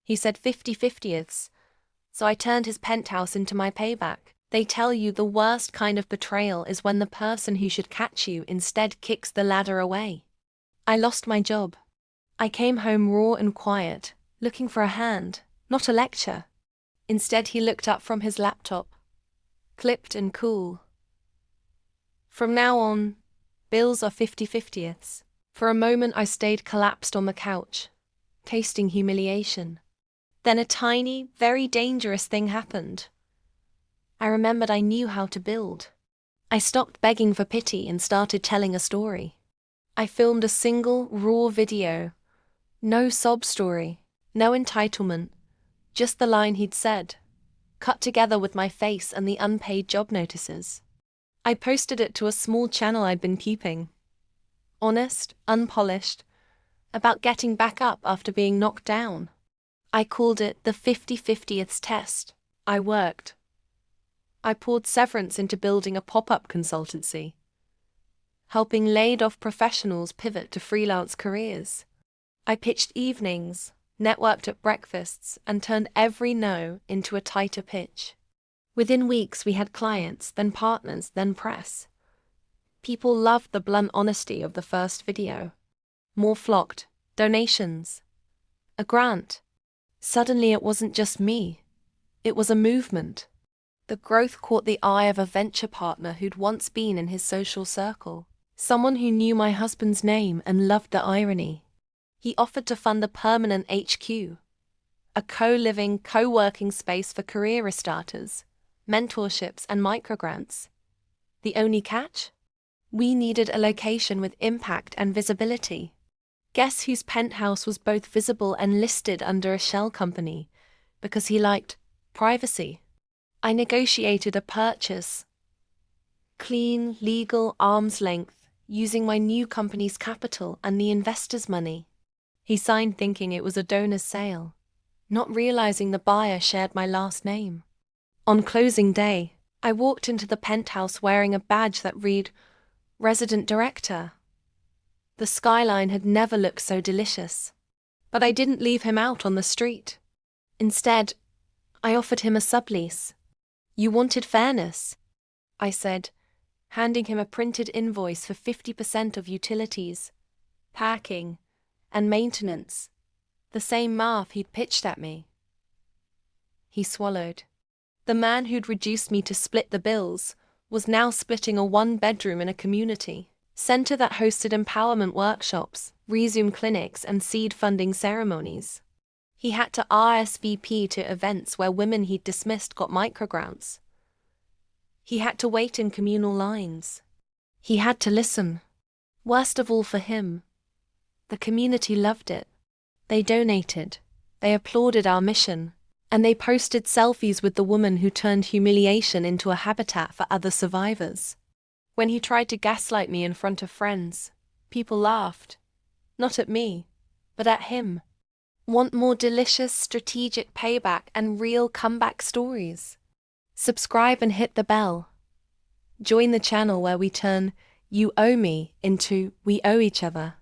He said 50/50ths, so I turned his penthouse into my payback. They tell you the worst kind of betrayal is when the person who should catch you instead kicks the ladder away. I lost my job. I came home raw and quiet, looking for a hand, not a lecture. Instead, he looked up from his laptop, clipped and cool. From now on, bills are 50/50ths. For a moment I stayed collapsed on the couch, tasting humiliation. Then a tiny, very dangerous thing happened. I remembered I knew how to build. I stopped begging for pity and started telling a story. I filmed a single, raw video. No sob story, no entitlement, just the line he'd said, cut together with my face and the unpaid job notices. I posted it to a small channel I'd been keeping. Honest, unpolished, about getting back up after being knocked down. I called it the 50/50ths test. I worked. I poured severance into building a pop-up consultancy, helping laid-off professionals pivot to freelance careers. I pitched evenings, networked at breakfasts, and turned every no into a tighter pitch. Within weeks we had clients, then partners, then press. People loved the blunt honesty of the first video. More flocked, donations, a grant. Suddenly it wasn't just me. It was a movement. The growth caught the eye of a venture partner who'd once been in his social circle, someone who knew my husband's name and loved the irony. He offered to fund a permanent HQ, a co-living, co-working space for career restarters, mentorships and microgrants. The only catch? We needed a location with impact and visibility. Guess whose penthouse was both visible and listed under a shell company, because he liked privacy. I negotiated a purchase. Clean, legal, arm's length, using my new company's capital and the investor's money. He signed thinking it was a donor's sale, not realizing the buyer shared my last name. On closing day, I walked into the penthouse wearing a badge that read, Resident Director. The skyline had never looked so delicious. But I didn't leave him out on the street. Instead, I offered him a sublease. You wanted fairness, I said, handing him a printed invoice for 50% of utilities, parking, and maintenance, the same math he'd pitched at me. He swallowed. The man who'd reduced me to split the bills was now splitting a one-bedroom in a community center that hosted empowerment workshops, resume clinics, and seed funding ceremonies. He had to RSVP to events where women he'd dismissed got microgrants. He had to wait in communal lines. He had to listen. Worst of all for him, the community loved it. They donated, they applauded our mission, and they posted selfies with the woman who turned humiliation into a habitat for other survivors. When he tried to gaslight me in front of friends, people laughed. Not at me, but at him. Want more delicious, strategic payback and real comeback stories? Subscribe and hit the bell. Join the channel where we turn "you owe me" into "we owe each other."